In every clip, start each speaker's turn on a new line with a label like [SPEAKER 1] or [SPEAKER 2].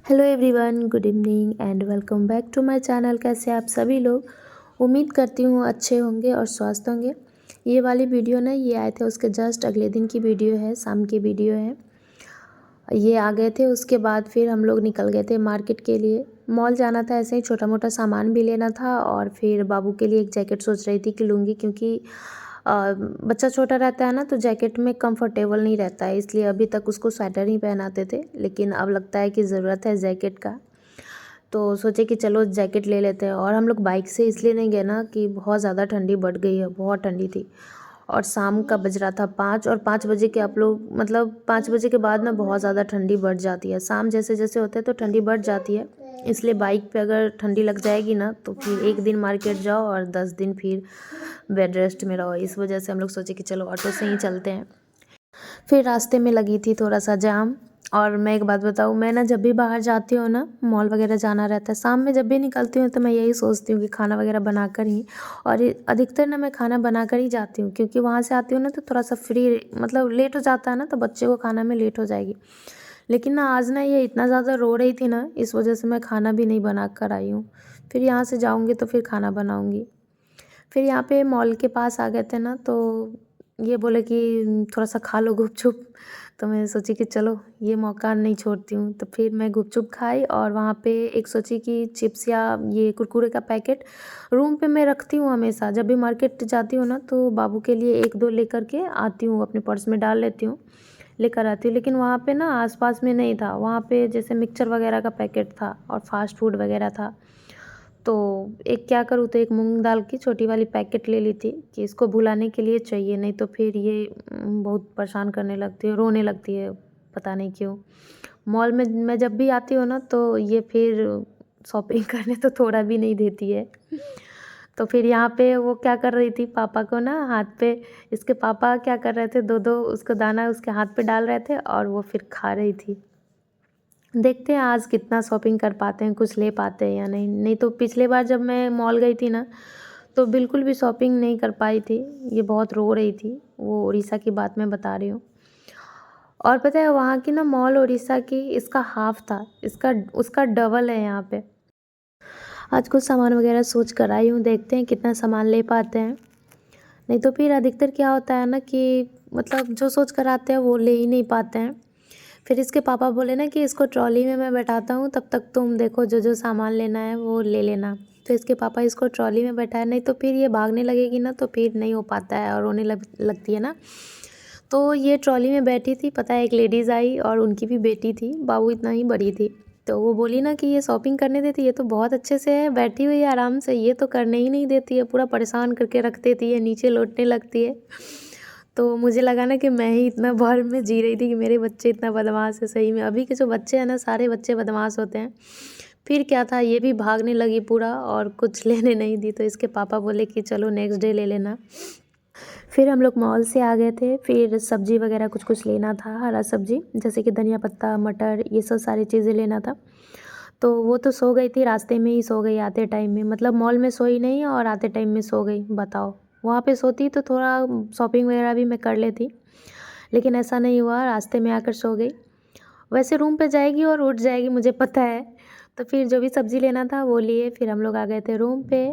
[SPEAKER 1] Hello everyone, good evening and welcome back to my channel. कैसे आप सभी लोग? उम्मीद करती हूँ अच्छे होंगे और स्वस्थ होंगे। ये वाली वीडियो ना, ये आए थे उसके जस्ट अगले दिन की वीडियो है, शाम की वीडियो है। ये आ गए थे, उसके बाद फिर हम लोग निकल गए थे मार्केट के लिए। मॉल जाना था, ऐसे ही छोटा मोटा सामान भी लेना था और फिर बाबू के लिए एक जैकेट सोच रही थी कि लूँगी, क्योंकि बच्चा छोटा रहता है ना तो जैकेट में कंफर्टेबल नहीं रहता है, इसलिए अभी तक उसको स्वेटर ही पहनाते थे, लेकिन अब लगता है कि ज़रूरत है जैकेट का। तो सोचे कि चलो जैकेट ले लेते हैं। और हम लोग बाइक से इसलिए नहीं गए ना कि बहुत ज़्यादा ठंडी बढ़ गई है, बहुत ठंडी थी। और शाम का बज रहा था 5, और 5 बजे के आप लोग मतलब 5 बजे के बाद ना बहुत ज़्यादा ठंडी बढ़ जाती है। शाम जैसे जैसे होते हैं तो ठंडी बढ़ जाती है, इसलिए बाइक पे अगर ठंडी लग जाएगी ना तो फिर एक दिन मार्केट जाओ और 10 दिन फिर बेड रेस्ट में रहो। इस वजह से हम लोग सोचे कि चलो ऑटो से ही चलते हैं। फिर रास्ते में लगी थी थोड़ा सा जाम। और मैं एक बात बताऊँ, मैं ना जब भी बाहर जाती हूँ ना, मॉल वगैरह जाना रहता है, शाम में जब भी निकलती हूँ तो मैं यही सोचती हूँ कि खाना वगैरह बनाकर ही, और अधिकतर ना मैं खाना बनाकर ही जाती हूँ, क्योंकि वहाँ से आती हूँ ना तो थोड़ा सा फ्री मतलब लेट हो जाता है ना, तो बच्चे को खाना में लेट हो जाएगी। लेकिन ना आज ना ये इतना ज़्यादा रो रही थी ना, इस वजह से मैं खाना भी नहीं बना कर आई हूँ। फिर यहाँ से जाऊँगी तो फिर खाना बनाऊँगी। फिर यहाँ पे मॉल के पास आ गए थे ना, तो ये बोले कि थोड़ा सा खा लो गुपचुप। तो मैं सोची कि चलो ये मौका नहीं छोड़ती हूँ, तो फिर मैं गुपचुप खाई। और वहाँ पे एक सोची कि चिप्स या ये कुरकुरे का पैकेट रूम पे मैं रखती हूँ हमेशा, जब भी मार्केट जाती हूँ ना तो बाबू के लिए 1-2 लेकर के आती हूँ, अपने पर्स में डाल लेती हूँ, लेकर आती हूँ। लेकिन वहाँ पे ना आसपास में नहीं था, वहाँ पे जैसे मिक्सचर वगैरह का पैकेट था और फास्ट फूड वगैरह था। तो एक क्या करूँ, तो एक मूँग दाल की छोटी वाली पैकेट ले ली थी कि इसको भुलाने के लिए चाहिए, नहीं तो फिर ये बहुत परेशान करने लगती है, रोने लगती है, पता नहीं क्यों। मॉल में मैं जब भी आती हूँ ना तो ये फिर शॉपिंग करने तो थोड़ा भी नहीं देती है। तो फिर यहाँ पे वो क्या कर रही थी, पापा को ना हाथ पे, इसके पापा क्या कर रहे थे, 2-2 उसको दाना उसके हाथ पे डाल रहे थे और वो फिर खा रही थी। देखते हैं आज कितना शॉपिंग कर पाते हैं, कुछ ले पाते हैं या नहीं। नहीं तो पिछले बार जब मैं मॉल गई थी ना, तो बिल्कुल भी शॉपिंग नहीं कर पाई थी। ये बहुत रो रही थी, वो उड़ीसा की बात मैं बता रही हूँ। और पता है वहाँ की ना मॉल उड़ीसा की, इसका हाफ़ था, इसका उसका डबल है यहाँ पे। आज कुछ सामान वगैरह सोच कर आई हूँ, देखते हैं कितना सामान ले पाते हैं। नहीं तो फिर अधिकतर क्या होता है ना कि मतलब जो सोच कर आते हैं वो ले ही नहीं पाते हैं। फिर इसके पापा बोले ना कि इसको ट्रॉली में मैं बैठाता हूँ, तब तक तुम देखो जो जो सामान लेना है वो ले लेना। तो इसके पापा इसको ट्रॉली में बैठाए, नहीं तो फिर ये भागने लगेगी ना तो फिर नहीं हो पाता है और रोने लगती है ना। तो ये ट्रॉली में बैठी थी, पता है एक लेडीज़ आई और उनकी भी बेटी थी, बाबू इतना ही बड़ी थी। तो वो बोली ना कि ये शॉपिंग करने देती है, तो बहुत अच्छे से है, बैठी हुई है आराम से, ये तो करने ही नहीं देती है, पूरा परेशान करके रख देती है, नीचे लौटने लगती है। तो मुझे लगा ना कि मैं ही इतना भर में जी रही थी कि मेरे बच्चे इतना बदमाश है। सही में अभी के जो बच्चे हैं ना, सारे बच्चे बदमाश होते हैं। फिर क्या था, ये भी भागने लगी पूरा और कुछ लेने नहीं दी, तो इसके पापा बोले कि चलो नेक्स्ट डे ले लेना। फिर हम लोग मॉल से आ गए थे, फिर सब्ज़ी वगैरह कुछ कुछ लेना था, हरा सब्ज़ी जैसे कि धनिया पत्ता, मटर, ये सब सारी चीज़ें लेना था। तो वो तो सो गई थी, रास्ते में ही सो गई आते टाइम में, मतलब मॉल में सोई नहीं और आते टाइम में सो गई, बताओ। वहाँ पे सोती तो थोड़ा शॉपिंग वगैरह भी मैं कर लेती, लेकिन ऐसा नहीं हुआ, रास्ते में आकर सो गई। वैसे रूम पे जाएगी और उठ जाएगी, मुझे पता है। तो फिर जो भी सब्ज़ी लेना था वो लिए, फिर हम लोग आ गए थे रूम पे।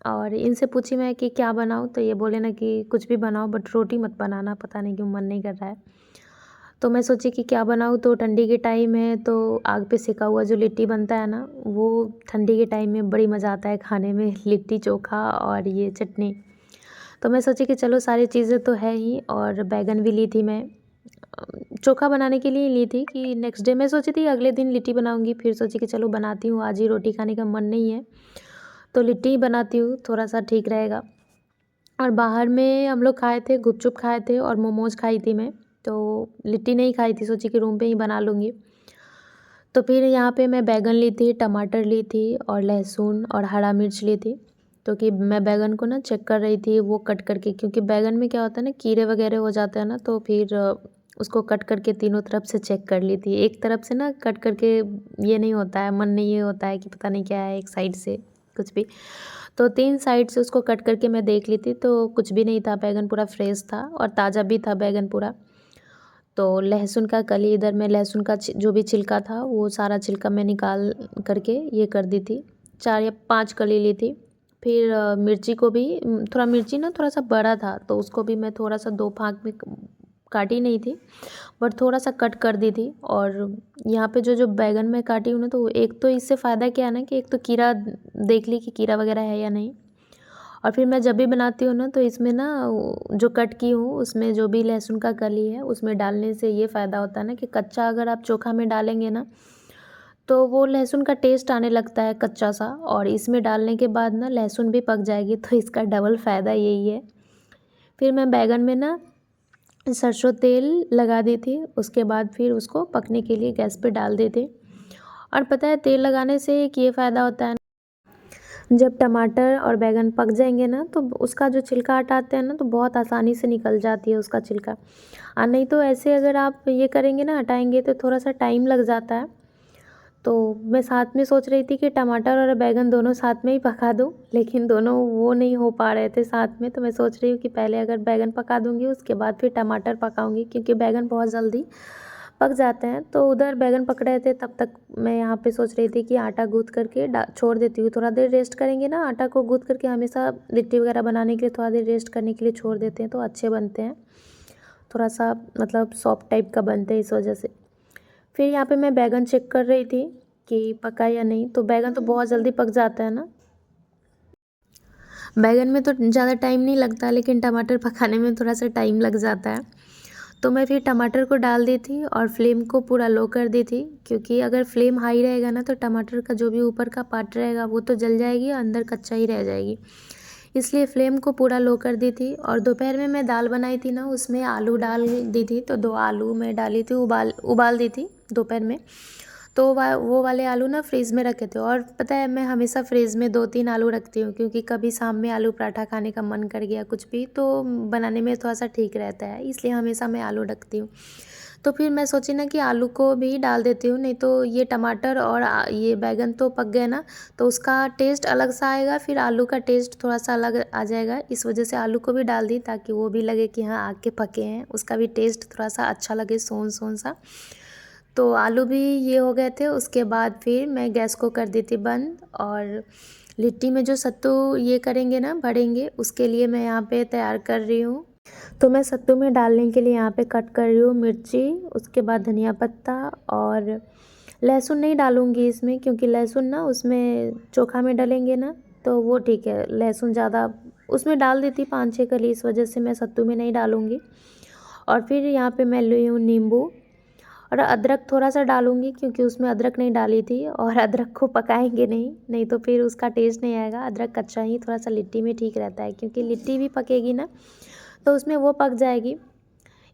[SPEAKER 1] और इनसे पूछी मैं कि क्या बनाऊँ, तो ये बोले ना कि कुछ भी बनाओ बट रोटी मत बनाना, पता नहीं क्यों मन नहीं कर रहा है। तो मैं सोची कि क्या बनाऊँ, तो ठंडी के टाइम है तो आग पे सेका हुआ जो लिट्टी बनता है ना, वो ठंडी के टाइम में बड़ी मज़ा आता है खाने में, लिट्टी चोखा और ये चटनी। तो मैं सोची कि चलो सारी चीज़ें तो है ही, और बैंगन भी ली थी मैं। चोखा बनाने के लिए ली थी कि नेक्स्ट डे, मैं सोची थी अगले दिन लिट्टी बनाऊँगी, फिर सोची कि चलो बनाती हूँ, आज ही रोटी खाने का मन नहीं है, तो लिट्टी ही बनाती हूँ, थोड़ा-सा ठीक रहेगा। और बाहर में हम लोग खाए थे, गुपचुप खाए थे और मोमोज़ खाई थी मैं, तो लिट्टी नहीं खाई थी, सोची कि रूम पे ही बना लूँगी। तो फिर यहाँ पे मैं बैंगन ली थी, टमाटर ली थी और लहसुन और हरा मिर्च ली थी। तो कि मैं बैंगन को ना चेक कर रही थी वो कट करके, क्योंकि बैंगन में क्या होता है ना कीड़े वगैरह हो जाते हैं ना, तो फिर उसको कट करके तीनों तरफ से चेक कर ली थी। एक तरफ से ना कट करके ये नहीं होता है, मन नहीं ये होता है कि पता नहीं क्या है एक साइड से कुछ भी। तो 3 साइड से उसको कट करके मैं देख ली थी, तो कुछ भी नहीं था, बैंगन पूरा फ्रेश था और ताज़ा भी था बैंगन पूरा। तो लहसुन का कली, इधर मैं लहसुन का जो भी छिलका था वो सारा छिलका मैं निकाल करके ये कर दी थी। 4 या 5 कली ली थी। फिर मिर्ची को भी थोड़ा मिर्ची ना थोड़ा सा बड़ा था, तो उसको भी मैं थोड़ा सा 2 भाग में काटी नहीं थी, बट थोड़ा सा कट कर दी थी। और यहाँ पे जो जो बैगन में काटी हूँ ना, तो एक तो इससे फ़ायदा क्या है ना कि एक तो कीड़ा देख ली कि कीड़ा वगैरह है या नहीं। और फिर मैं जब भी बनाती हूँ ना तो इसमें ना जो कट की हूँ उसमें जो भी लहसुन का कली है उसमें डालने से ये फ़ायदा होता है ना कि कच्चा अगर आप चोखा में डालेंगे ना तो वो लहसुन का टेस्ट आने लगता है कच्चा सा, और इसमें डालने के बाद ना लहसुन भी पक जाएगी, तो इसका डबल फ़ायदा यही है। फिर मैं बैगन में ना सरसों तेल लगा दी थी, उसके बाद फिर उसको पकने के लिए गैस पे डाल देते। और पता है तेल लगाने से एक ये फ़ायदा होता है, जब टमाटर और बैंगन पक जाएंगे ना तो उसका जो छिलका हटाते हैं ना तो बहुत आसानी से निकल जाती है उसका छिलका। नहीं तो ऐसे अगर आप ये करेंगे ना हटाएंगे तो थोड़ा सा टाइम लग जाता है। तो मैं साथ में सोच रही थी कि टमाटर और बैंगन दोनों साथ में ही पका दूँ, लेकिन दोनों वो नहीं हो पा रहे थे साथ में। तो मैं सोच रही हूँ कि पहले अगर बैंगन पका दूँगी उसके बाद फिर टमाटर पकाऊँगी, क्योंकि बैंगन बहुत जल्दी पक जाते हैं। तो उधर बैंगन पक रहे थे तब तक मैं यहाँ पे सोच रही थी कि आटा गूँथ करके छोड़ देती हूँ, थोड़ा देर रेस्ट करेंगे ना। आटा को गूँथ करके हमेशा लिट्टी वगैरह बनाने के लिए थोड़ा देर रेस्ट करने के लिए छोड़ देते हैं तो अच्छे बनते हैं, थोड़ा सा मतलब सॉफ्ट टाइप का बनते हैं इस वजह से। फिर यहाँ पे मैं बैंगन चेक कर रही थी कि पका या नहीं, तो बैंगन तो बहुत जल्दी पक जाता है ना, बैंगन में तो ज़्यादा टाइम नहीं लगता, लेकिन टमाटर पकाने में थोड़ा सा टाइम लग जाता है। तो मैं फिर टमाटर को डाल दी थी और फ्लेम को पूरा लो कर दी थी, क्योंकि अगर फ्लेम हाई रहेगा ना तो टमाटर का जो भी ऊपर का पार्ट रहेगा वो तो जल जाएगी, अंदर कच्चा ही रह जाएगी। इसलिए फ्लेम को पूरा लो कर दी थी। और दोपहर में मैं दाल बनाई थी ना उसमें आलू डाल दी थी, तो 2 आलू मैं डाली थी, उबाल दी थी दोपहर में। तो वो वाले आलू ना फ्रीज़ में रखे थे। और पता है मैं हमेशा फ्रीज़ में 2-3 आलू रखती हूँ, क्योंकि कभी शाम में आलू पराठा खाने का मन कर गया कुछ भी तो बनाने में थोड़ा सा ठीक रहता है, इसलिए हमेशा मैं आलू रखती हूँ। तो फिर मैं सोची ना कि आलू को भी डाल देती हूँ, नहीं तो ये टमाटर और ये बैंगन तो पक गए ना तो उसका टेस्ट अलग सा आएगा, फिर आलू का टेस्ट थोड़ा सा अलग आ जाएगा। इस वजह से आलू को भी डाल दी ताकि वो भी लगे कि हाँ आग के पके हैं, उसका भी टेस्ट थोड़ा सा अच्छा लगे, सोन सोन सा। तो आलू भी ये हो गए थे। उसके बाद फिर मैं गैस को कर दी थी बंद, और लिट्टी में जो सत्तू ये करेंगे ना भरेंगे उसके लिए मैं यहाँ पे तैयार कर रही हूँ। तो मैं सत्तू में डालने के लिए यहाँ पे कट कर रही हूँ मिर्ची, उसके बाद धनिया पत्ता, और लहसुन नहीं डालूँगी इसमें, क्योंकि लहसुन ना उसमें चोखा में डालेंगे ना तो वो ठीक है, लहसुन ज़्यादा उसमें डाल देती 5-6 कली, इस वजह से मैं सत्तू में नहीं डालूँगी। और फिर यहाँ पे मैं ली हूँ नींबू, और अदरक थोड़ा सा डालूँगी क्योंकि उसमें अदरक नहीं डाली थी, और अदरक को पकाएंगे नहीं तो फिर उसका टेस्ट नहीं आएगा। अदरक कच्चा ही थोड़ा सा लिट्टी में ठीक रहता है, क्योंकि लिट्टी भी पकेगी ना तो उसमें वो पक जाएगी।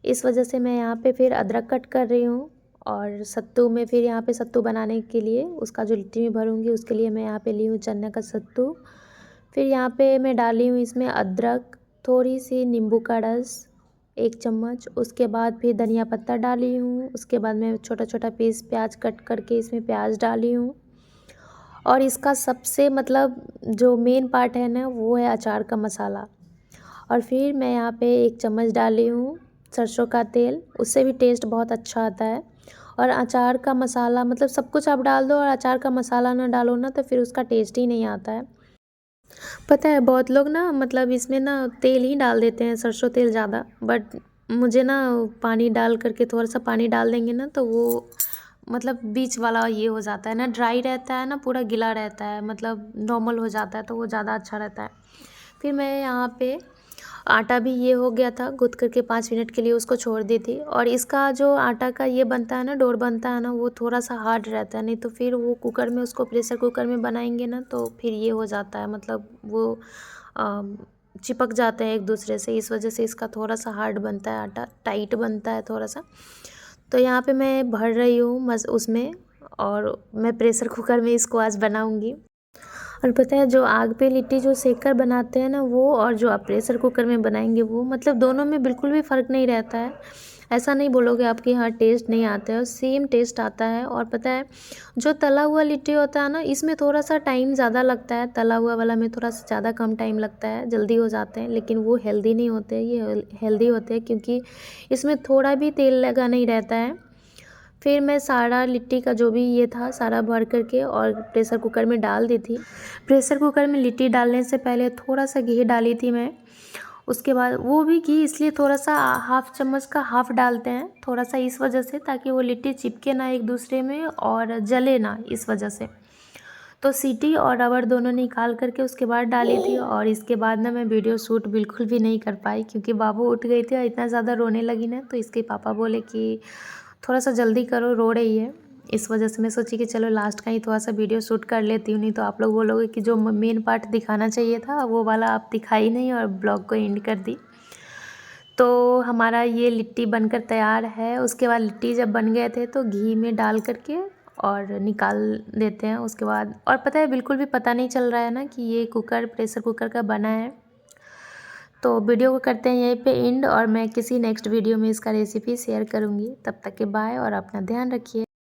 [SPEAKER 1] इस वजह से मैं यहाँ पे फिर अदरक कट कर रही हूँ। और सत्तू में फिर यहाँ पे सत्तू बनाने के लिए उसका जो लिट्टी में भरूँगी उसके लिए मैं यहाँ पे ली हूँ चने का सत्तू। फिर यहाँ पे मैं डाली हूँ इसमें अदरक, थोड़ी सी नींबू का रस 1 चम्मच, उसके बाद फिर धनिया पत्ता डाली हूँ। उसके बाद मैं छोटा छोटा पीस प्याज कट करके इसमें प्याज डाली हूँ। और इसका सबसे मतलब जो मेन पार्ट है ना वो है अचार का मसाला। और फिर मैं यहाँ पे 1 चम्मच डाली हूँ सरसों का तेल, उससे भी टेस्ट बहुत अच्छा आता है। और अचार का मसाला मतलब सब कुछ आप डाल दो और अचार का मसाला ना डालो ना तो फिर उसका टेस्ट ही नहीं आता है। पता है बहुत लोग ना मतलब इसमें ना तेल ही डाल देते हैं, सरसों तेल ज़्यादा, बट मुझे ना पानी डाल करके थोड़ा सा पानी डाल देंगे ना तो वो मतलब बीच वाला ये हो जाता है ना, ड्राई रहता है ना, पूरा गीला रहता है, मतलब नॉर्मल हो जाता है तो वो ज़्यादा अच्छा रहता है। फिर मैं यहाँ पे आटा भी ये हो गया था, गूँथ करके 5 मिनट के लिए उसको छोड़ दी थी। और इसका जो आटा का ये बनता है ना, डोर बनता है ना, वो थोड़ा सा हार्ड रहता है, नहीं तो फिर वो कुकर में उसको प्रेशर कुकर में बनाएंगे ना तो फिर ये हो जाता है, मतलब वो चिपक जाते हैं एक दूसरे से, इस वजह से इसका थोड़ा सा हार्ड बनता है, आटा टाइट बनता है थोड़ा सा। तो यहाँ पे मैं भर रही हूँ उसमें, और मैं प्रेशर कुकर में इसको आज बनाऊंगी। और पता है, जो आग पे लिट्टी जो सेक कर बनाते हैं ना वो, और जो आप प्रेशर कुकर में बनाएंगे वो, मतलब दोनों में बिल्कुल भी फ़र्क नहीं रहता है। ऐसा नहीं बोलोगे आपके यहाँ टेस्ट नहीं आता है, सेम टेस्ट आता है। और पता है, जो तला हुआ लिट्टी होता है ना, इसमें थोड़ा सा टाइम ज़्यादा लगता है, तला हुआ वाला में थोड़ा सा ज़्यादा कम टाइम लगता है, जल्दी हो जाते हैं। लेकिन वो हेल्दी नहीं होते, ये हेल्दी होते हैं क्योंकि इसमें थोड़ा भी तेल लगा नहीं रहता है। फिर मैं सारा लिट्टी का जो भी ये था सारा भर करके और प्रेशर कुकर में डाल दी थी। प्रेशर कुकर में लिट्टी डालने से पहले थोड़ा सा घी डाली थी मैं। उसके बाद वो भी घी इसलिए थोड़ा सा हाफ़ चम्मच का हाफ़ डालते हैं, थोड़ा सा इस वजह से ताकि वो लिट्टी चिपके ना एक दूसरे में और जले ना, इस वजह से। तो सीटी और रबड़ दोनों निकाल करके उसके बाद डाली थी। और इसके बाद ना मैं वीडियो शूट बिल्कुल भी नहीं कर पाई क्योंकि बाबू उठ गई थी और इतना ज़्यादा रोने लगी ना, तो इसके पापा बोले कि थोड़ा सा जल्दी करो, रो रही है। इस वजह से मैं सोची कि चलो लास्ट का ही थोड़ा सा वीडियो शूट कर लेती हूँ, नहीं तो आप लोग बोलोगे कि जो मेन पार्ट दिखाना चाहिए था वो वाला आप दिखाई नहीं और ब्लॉग को एंड कर दी। तो हमारा ये लिट्टी बनकर तैयार है। उसके बाद लिट्टी जब बन गए थे तो घी में डाल करके और निकाल देते हैं उसके बाद। और पता है, बिल्कुल भी पता नहीं चल रहा है ना कि ये कुकर प्रेशर कुकर का बना है। तो वीडियो को करते हैं यहीं पे एंड, और मैं किसी नेक्स्ट वीडियो में इसका रेसिपी शेयर करूँगी। तब तक के बाय और अपना ध्यान रखिए।